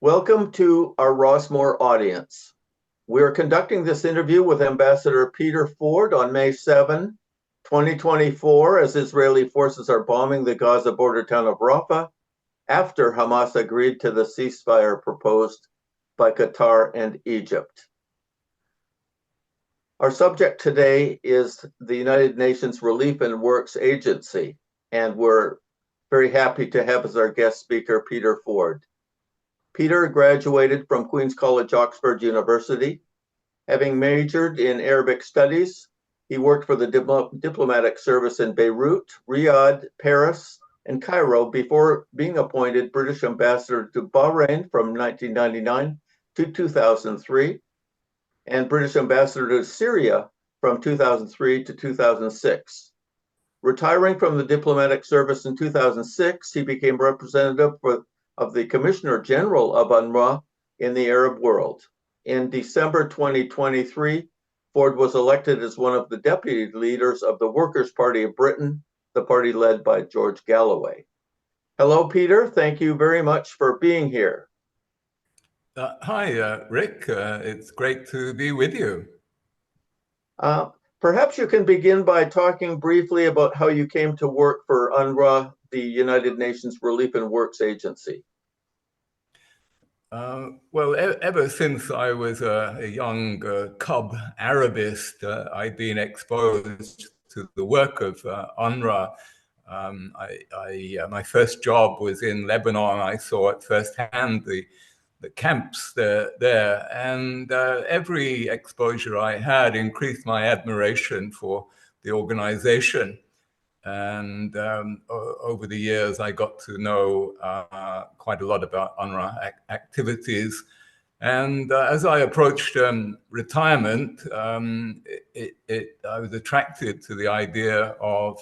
Welcome to our Rossmore audience. We are conducting this interview with Ambassador Peter Ford on May 7, 2024, as Israeli forces are bombing the Gaza border town of Rafah after Hamas agreed to the ceasefire proposed by Qatar and Egypt. Our subject today is the United Nations Relief and Works Agency, and we're very happy to have as our guest speaker Peter Ford. Peter graduated from Queen's College, Oxford University. Having majored in Arabic studies, he worked for the diplomatic service in Beirut, Riyadh, Paris, and Cairo before being appointed British ambassador to Bahrain from 1999 to 2003, and British ambassador to Syria from 2003 to 2006. Retiring from the diplomatic service in 2006, he became representative of the Commissioner General of UNRWA in the Arab world. In December 2023, Ford was elected as one of the deputy leaders of the Workers' Party of Britain, the party led by George Galloway. Hello, Peter. Thank you very much for being here. Hi, Rick. It's great to be with you. Perhaps you can begin by talking briefly about how you came to work for UNRWA, the United Nations Relief and Works Agency. Well, ever since I was a young cub Arabist, I'd been exposed to the work of UNRWA. My first job was in Lebanon. I saw at firsthand the camps there, and every exposure I had increased my admiration for the organization. And over the years, I got to know quite a lot about UNRWA activities. And as I approached retirement, I was attracted to the idea of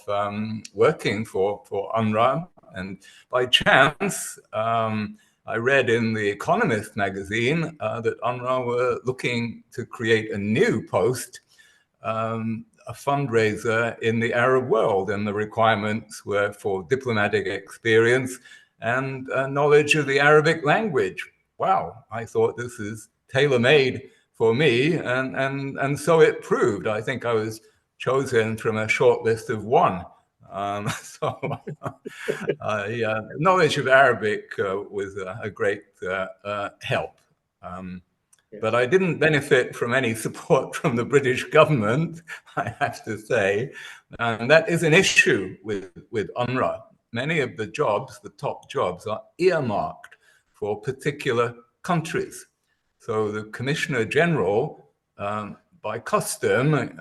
working for UNRWA. And by chance, I read in The Economist magazine that UNRWA were looking to create a new post, a fundraiser in the Arab world, and the requirements were for diplomatic experience and knowledge of the Arabic language. Wow, I thought this is tailor-made for me, and so it proved. I think I was chosen from a short list of one. Knowledge of Arabic was a great help. But I didn't benefit from any support from the British government, I have to say. And that is an issue with UNRWA. Many of the jobs, the top jobs, are earmarked for particular countries. So the Commissioner General, by custom,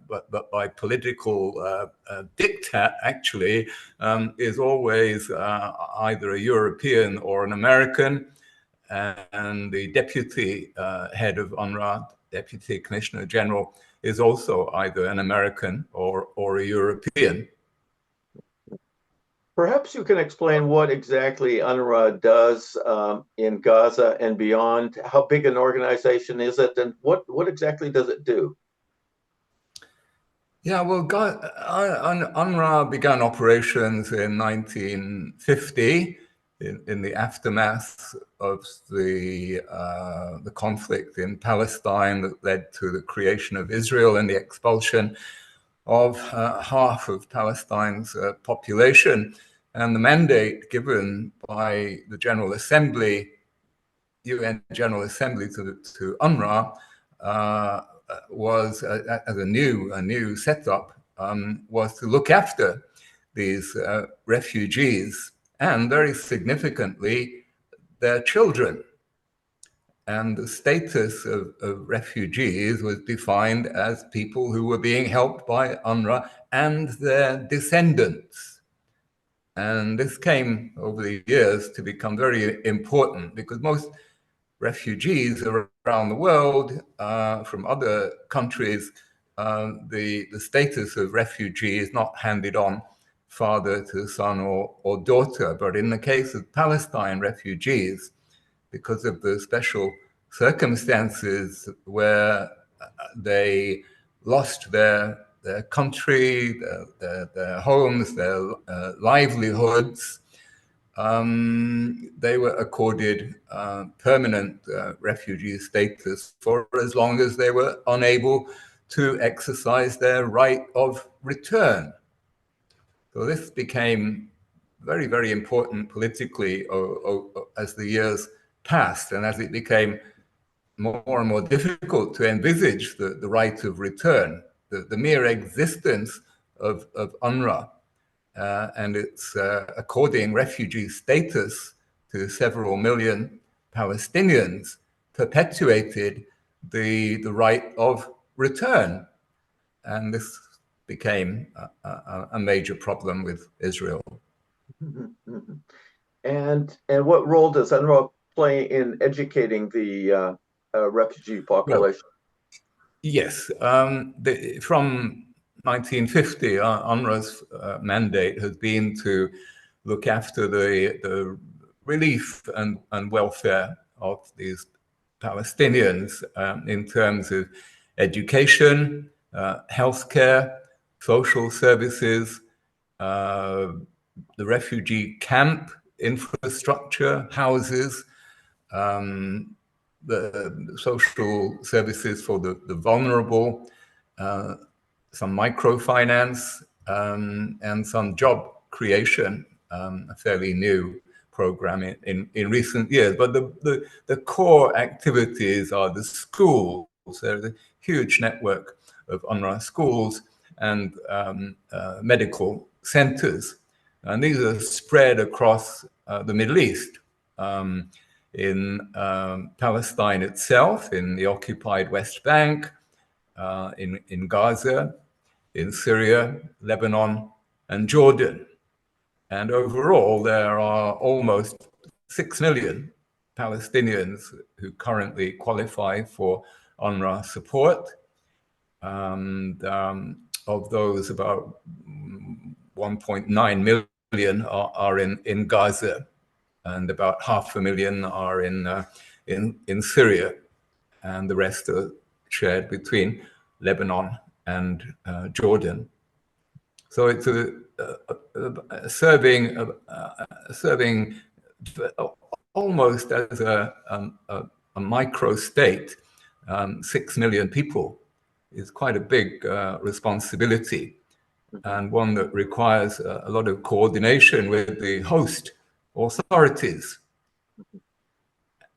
but by political diktat, actually, is always either a European or an American. And the deputy head of UNRWA, Deputy Commissioner General, is also either an American or a European. Perhaps you can explain what exactly UNRWA does in Gaza and beyond. How big an organization is it, and what exactly does it do? Yeah, well, UNRWA began operations in 1950 in the aftermath of the conflict in Palestine that led to the creation of Israel and the expulsion of half of Palestine's population. And the mandate given by the General Assembly, UN General Assembly to UNRWA was, as a new setup, was to look after these refugees, and very significantly, their children. And the status of refugees was defined as people who were being helped by UNRWA and their descendants. And this came over the years to become very important, because most refugees around the world from other countries, the status of refugee is not handed on father to son or daughter. But in the case of Palestine refugees, because of the special circumstances where they lost their country, their homes, their livelihoods, they were accorded permanent refugee status for as long as they were unable to exercise their right of return. So this became very, very important politically as the years passed, and as it became more and more difficult to envisage the right of return, the mere existence of UNRWA and its according refugee status to several million Palestinians perpetuated the right of return. And this became a major problem with Israel. And what role does UNRWA play in educating the refugee population? Well, yes, from 1950, UNRWA's mandate has been to look after the relief and welfare of these Palestinians in terms of education, healthcare, social services, the refugee camp infrastructure, houses, the social services for the vulnerable, some microfinance, and some job creation, a fairly new program in recent years. But the core activities are the schools. There's a huge network of UNRWA schools and medical centers. And these are spread across the Middle East, in Palestine itself, in the occupied West Bank, in Gaza, in Syria, Lebanon, and Jordan. And overall, there are almost 6 million Palestinians who currently qualify for UNRWA support. And of those, about 1.9 million are in Gaza, and about 500,000 are in Syria, and the rest are shared between Lebanon and Jordan. So it's serving almost as a micro state. 6 million people is quite a big responsibility, and one that requires a lot of coordination with the host authorities.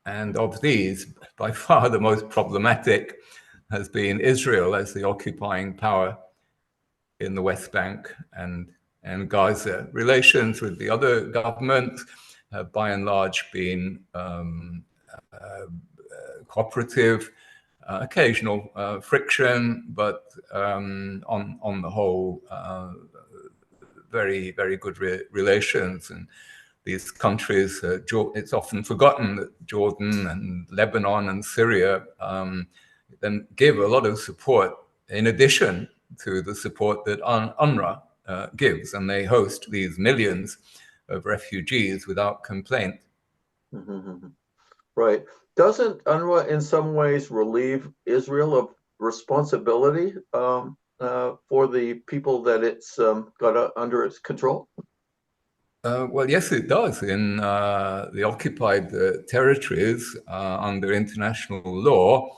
And of these, by far the most problematic has been Israel as the occupying power in the West Bank and Gaza. Relations with the other governments have by and large been cooperative, occasional friction, but on the whole, very, very good relations. And these countries, it's often forgotten that Jordan and Lebanon and Syria then give a lot of support in addition to the support that UNRWA gives, and they host these millions of refugees without complaint. Mm-hmm. Right. Doesn't UNRWA in some ways relieve Israel of responsibility for the people that it's got under its control? Well, yes, it does. In the occupied territories, under international law,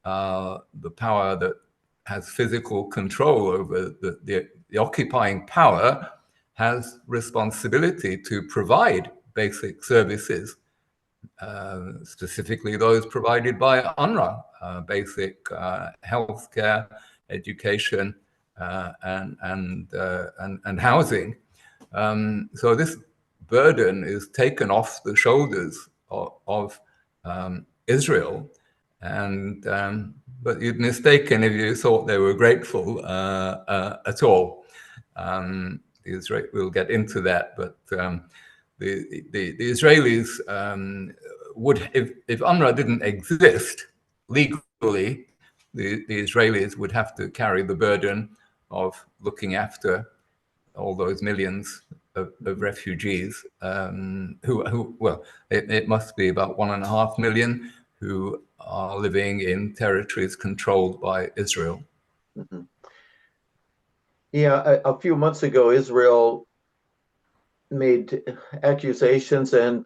the power that has physical control over the occupying power has responsibility to provide basic services, specifically those provided by UNRWA, basic healthcare, education, and housing. So this burden is taken off the shoulders of Israel, and but you'd mistaken if you thought they were grateful at all. We'll get into that, but the Israelis would, if UNRWA didn't exist legally, the Israelis would have to carry the burden of looking after all those millions of refugees well, it must be about 1.5 million who are living in territories controlled by Israel. Mm-hmm. Yeah, a few months ago, Israel made accusations and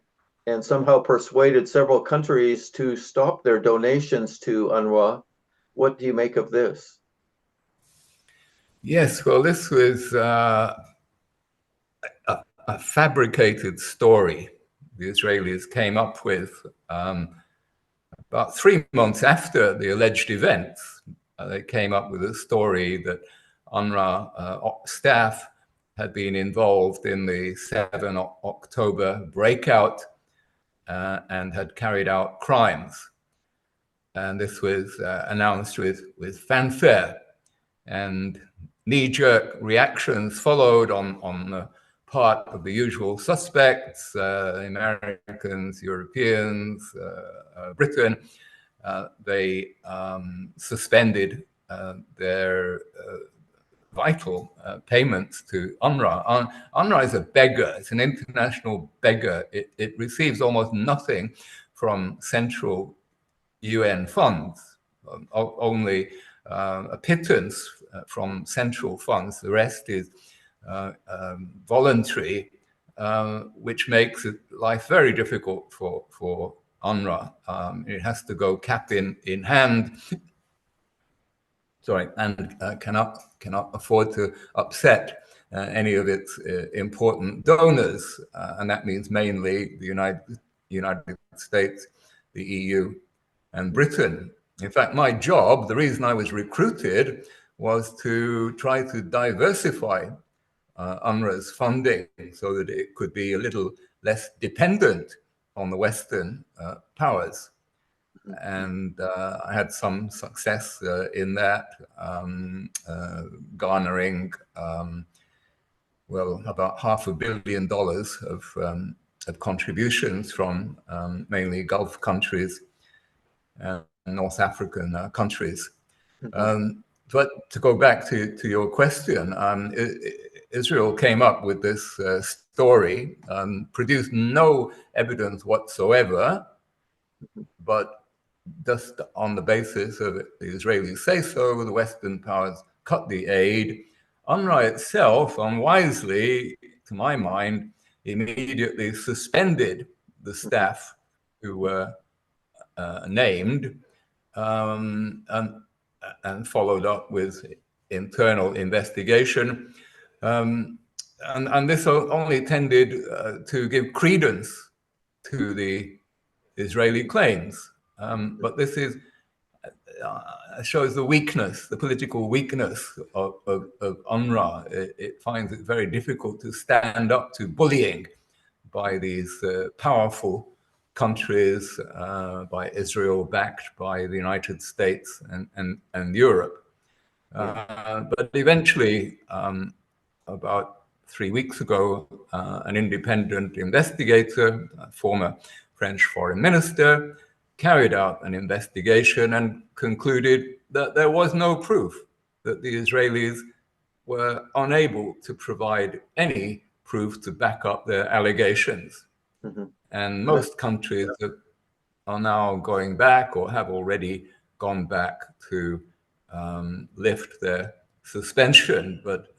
somehow persuaded several countries to stop their donations to UNRWA. What do you make of this? Yes, well, this was a fabricated story the Israelis came up with about 3 months after the alleged events. They came up with a story that UNRWA staff had been involved in the 7 October breakout and had carried out crimes. And this was announced with fanfare, and knee-jerk reactions followed on the part of the usual suspects, Americans, Europeans, Britain. They suspended their vital payments to UNRWA. UNRWA is a beggar. It's an international beggar. It receives almost nothing from central UN funds, only a pittance from central funds. The rest is voluntary, which makes life very difficult for UNRWA. It has to go cap in hand, and cannot afford to upset any of its important donors, and that means mainly the United States, the EU, and Britain. In fact, my job, the reason I was recruited, was to try to diversify UNRWA's funding so that it could be a little less dependent on the Western powers. And I had some success in that, garnering, well, about $500 million of contributions from mainly Gulf countries and North African countries. But to go back to your question, Israel came up with this story, produced no evidence whatsoever, but just on the basis of it, the Israelis say so, the Western powers cut the aid. UNRWA itself, unwisely, to my mind, immediately suspended the staff who were named, and followed up with internal investigation. And this only tended to give credence to the Israeli claims. But this shows the weakness, the political weakness of UNRWA. It finds it very difficult to stand up to bullying by these powerful countries, by Israel, backed by the United States and Europe. But eventually, about 3 weeks ago, an independent investigator, a former French foreign minister, carried out an investigation and concluded that there was no proof, that the Israelis were unable to provide any proof to back up their allegations. And most countries are now going back or have already gone back to lift their suspension. But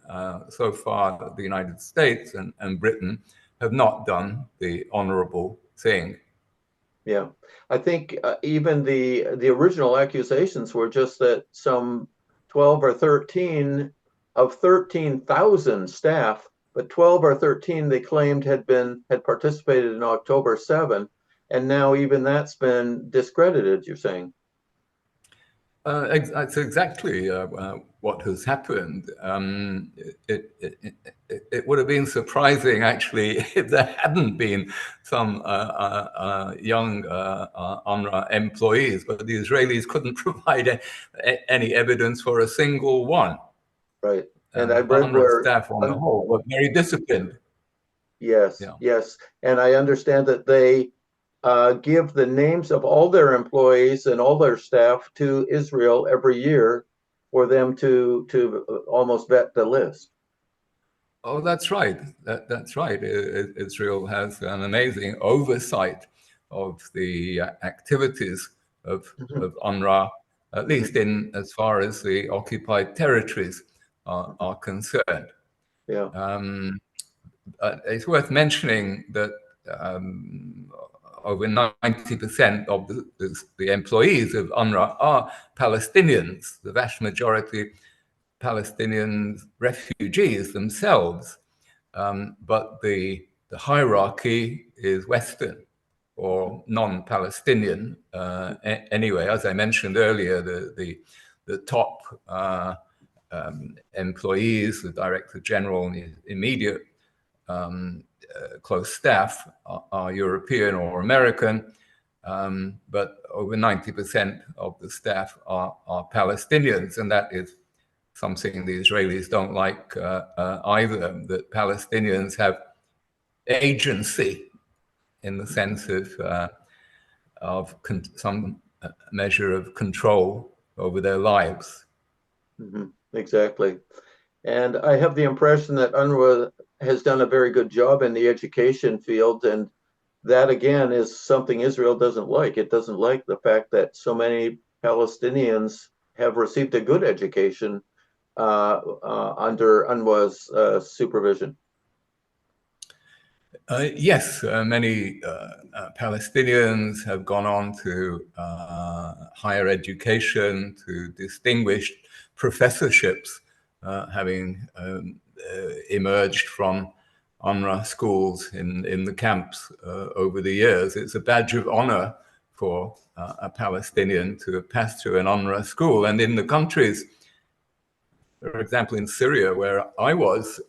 so far, the United States and Britain have not done the honorable thing. Yeah, I think even the original accusations were just that some 12 or 13 of 13,000 staff, but 12 or 13 they claimed had participated in October 7, and now even that's been discredited, you're saying. That's exactly what has happened. It would have been surprising, actually, if there hadn't been some young UNRWA employees, but the Israelis couldn't provide any evidence for a single one. Right. And I read UNRWA staff on the whole were very disciplined. Yes, yes. And I understand that they give the names of all their employees and all their staff to Israel every year for them to almost vet the list. Oh, that's right. That's right. Israel has an amazing oversight of the activities of UNRWA, at least in as far as the occupied territories are concerned. Yeah. it's worth mentioning that over 90% of the employees of UNRWA are Palestinians, the vast majority Palestinian refugees themselves. But the hierarchy is Western or non-Palestinian. Anyway, as I mentioned earlier, the top employees, the Director General and his immediate close staff are European or American, but over 90% of the staff are Palestinians, and that is something the Israelis don't like either, that Palestinians have agency in the sense of some measure of control over their lives. Exactly. And I have the impression that UNRWA has done a very good job in the education field, and that again is something Israel doesn't like. It doesn't like the fact that so many Palestinians have received a good education under UNRWA's supervision. Yes, many Palestinians have gone on to higher education, to distinguished professorships, having emerged from UNRWA schools in the camps over the years. It's a badge of honor for a Palestinian to have passed through an UNRWA school. And in the countries, for example, in Syria, where I was,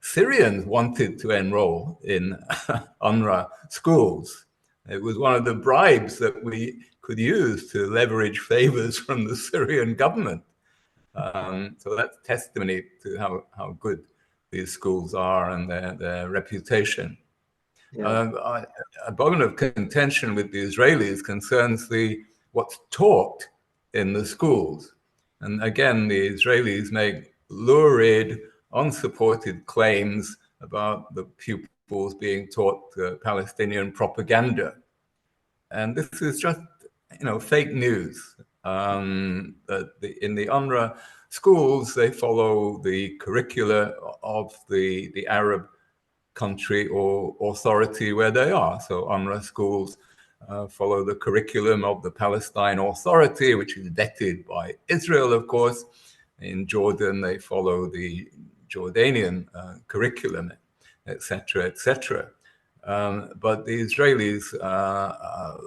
Syrians wanted to enroll in UNRWA schools. It was one of the bribes that we could use to leverage favors from the Syrian government. So that's testimony to how good these schools are and their reputation. Yeah. A bone of contention with the Israelis concerns what's taught in the schools. And again, the Israelis make lurid, unsupported claims about the pupils being taught Palestinian propaganda. And this is just, fake news. In the UNRWA schools, they follow the curricula of the Arab country or authority where they are. So UNRWA schools follow the curriculum of the Palestine Authority, which is vetted by Israel, of course. In Jordan, they follow the Jordanian curriculum, etc., etc. But the Israelis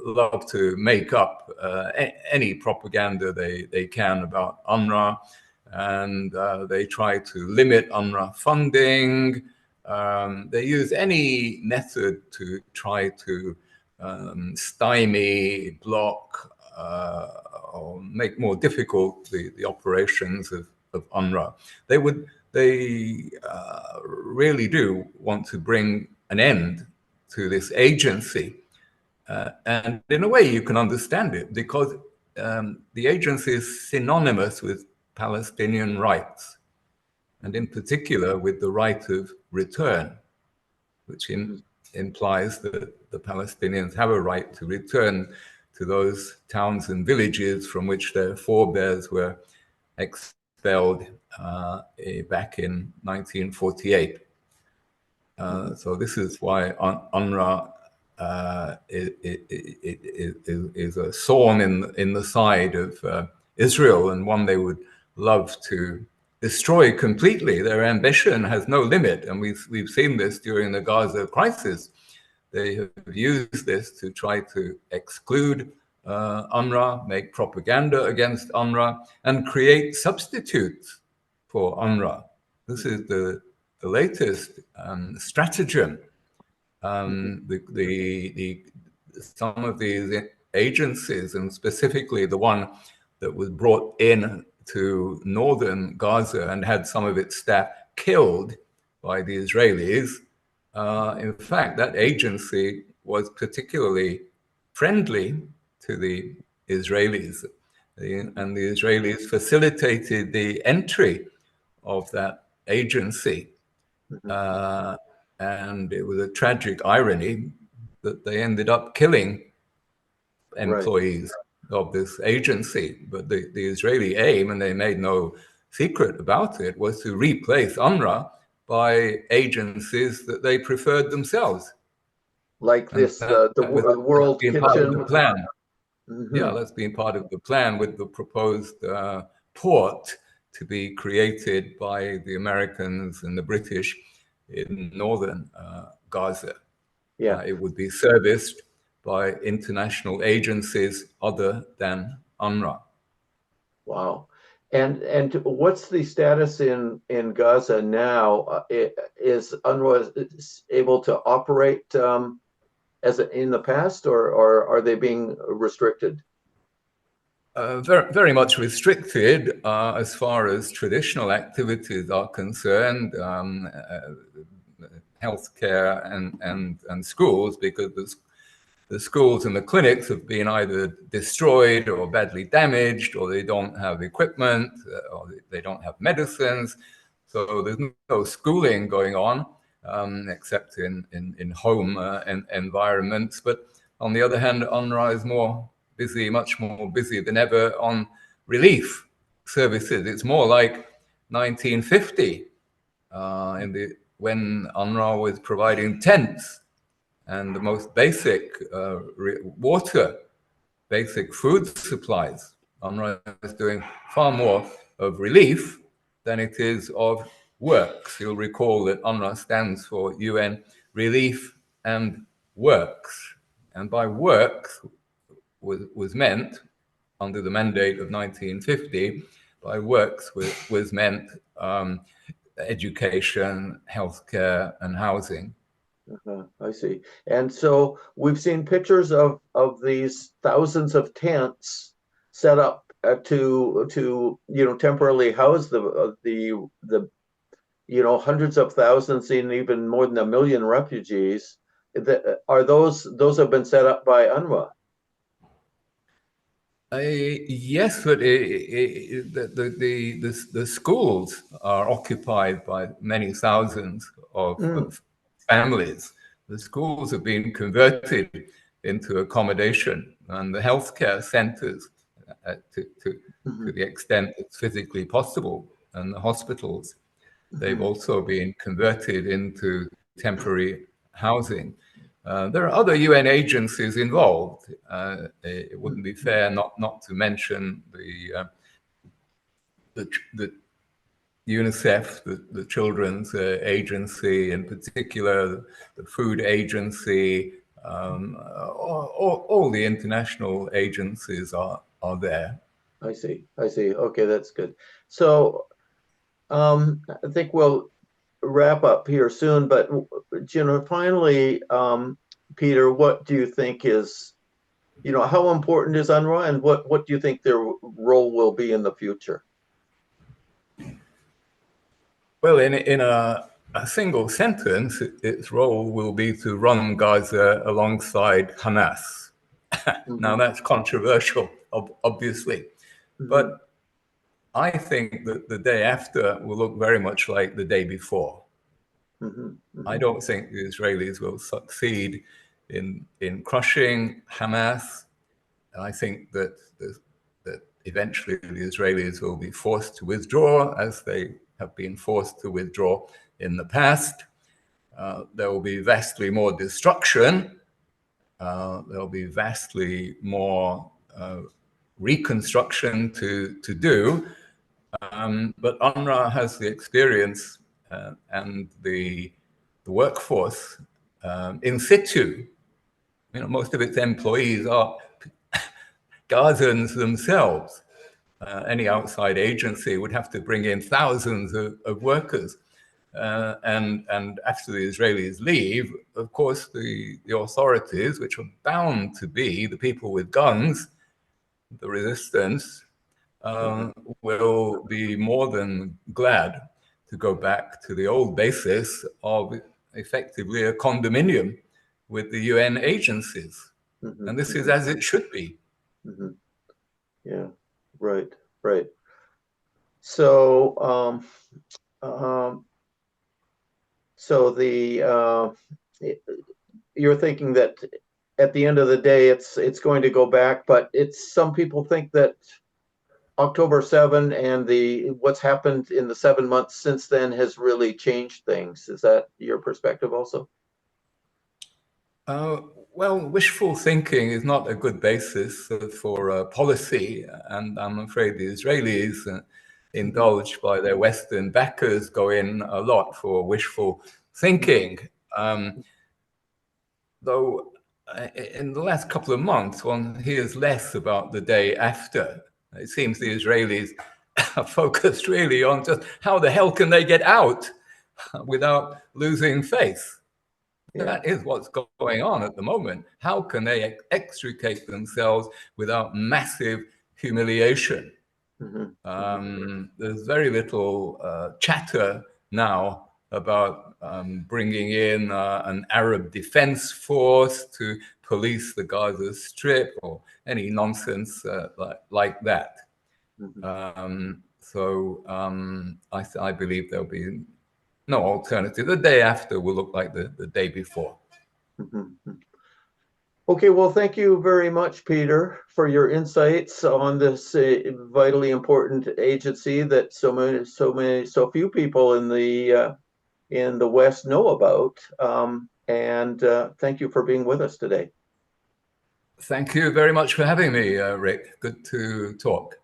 love to make up any propaganda they can about UNRWA, and they try to limit UNRWA funding. They use any method to try to stymie, block, or make more difficult the operations of UNRWA. They really do want to bring an end to this agency. And in a way, you can understand it, because the agency is synonymous with Palestinian rights, and in particular with the right of return, which implies that the Palestinians have a right to return to those towns and villages from which their forebears were expelled back in 1948. So this is why UNRWA is a thorn in the side of Israel, and one they would love to destroy completely. Their ambition has no limit, and we've seen this during the Gaza crisis. They have used this to try to exclude UNRWA, make propaganda against UNRWA, and create substitutes for UNRWA. This is the latest stratagem. Some of these agencies, and specifically the one that was brought in to northern Gaza and had some of its staff killed by the Israelis, in fact, that agency was particularly friendly to the Israelis, and the Israelis facilitated the entry of that agency. And it was a tragic irony that they ended up killing employees of this agency. But the Israeli aim, and they made no secret about it, was to replace UNRWA by agencies that they preferred themselves. Like And this, that was World being part of the Kitchen. plan. Yeah, Mhm. that's been part of the plan with the proposed port to be created by the Americans and the British in northern Gaza. Yeah. It would be serviced by international agencies other than UNRWA. Wow. And what's the status in Gaza now? Is UNRWA able to operate as in the past, or are they being restricted? Very, very much restricted as far as traditional activities are concerned, healthcare and schools, because the schools and the clinics have been either destroyed or badly damaged, or they don't have equipment, or they don't have medicines. So there's no schooling going on, except in home environments. But on the other hand, UNRWA is more busy, much more busy than ever on relief services. It's more like 1950 when UNRWA was providing tents and the most basic water, basic food supplies. UNRWA is doing far more of relief than it is of works. You'll recall that UNRWA stands for UN Relief and Works. And by works was meant, under the mandate of 1950, by works was meant education, healthcare, and housing. I see. And so we've seen pictures of these thousands of tents set up to temporarily house the hundreds of thousands and even more than 1 million refugees. Are those have been set up by UNRWA? Yes, but the schools are occupied by many thousands Mm, of families. The schools have been converted into accommodation, and the healthcare centres, to mhm, the extent it's physically possible, and the hospitals, they've mhm, also been converted into temporary housing. There are other UN agencies involved. It wouldn't be fair not to mention the UNICEF, the Children's Agency, in particular, the Food Agency. All the international agencies are there. I see. I see. Okay, that's good. So I think we'll wrap up here soon, but finally, Peter, what do you think is, how important is UNRWA, and what do you think their role will be in the future? Well, in a single sentence, its role will be to run Gaza alongside Hamas. Now, Hmm. that's controversial, obviously, Hmm. but I think that the day after will look very much like the day before. Hmm. I Hmm. don't think the Israelis will succeed in crushing Hamas. I think that eventually the Israelis will be forced to withdraw, as they have been forced to withdraw in the past. There will be vastly more destruction. There will be vastly more reconstruction to do. But UNRWA has the experience and the workforce in situ. Most of its employees are Gazans themselves. Any outside agency would have to bring in thousands of workers. And after the Israelis leave, of course, the authorities, which are bound to be the people with guns, the resistance, Uh-huh. will be more than glad to go back to the old basis of effectively a condominium with the UN agencies. Hmm. And this is Hmm. as it should be. Hmm. Yeah, right, right. So, um, so you're thinking that at the end of the day, it's going to go back, but some people think that October 7 and what's happened in the 7 months since then has really changed things. Is that your perspective also? Well, wishful thinking is not a good basis for policy, and I'm afraid the Israelis, indulged by their Western backers, go in a lot for wishful thinking. Though in the last couple of months, one hears less about the day after. It seems the Israelis are focused really on just how the hell can they get out without losing face. Yeah. That is what's going on at the moment. How can they extricate themselves without massive humiliation? There's very little chatter now about bringing in an Arab defense force to police the Gaza Strip or any nonsense like that. I believe there'll be no alternative. The day after will look like the day before. Okay, well, thank you very much, Peter, for your insights on this vitally important agency that so few people in the West know about. And thank you for being with us today. Thank you very much for having me, Rick. Good to talk.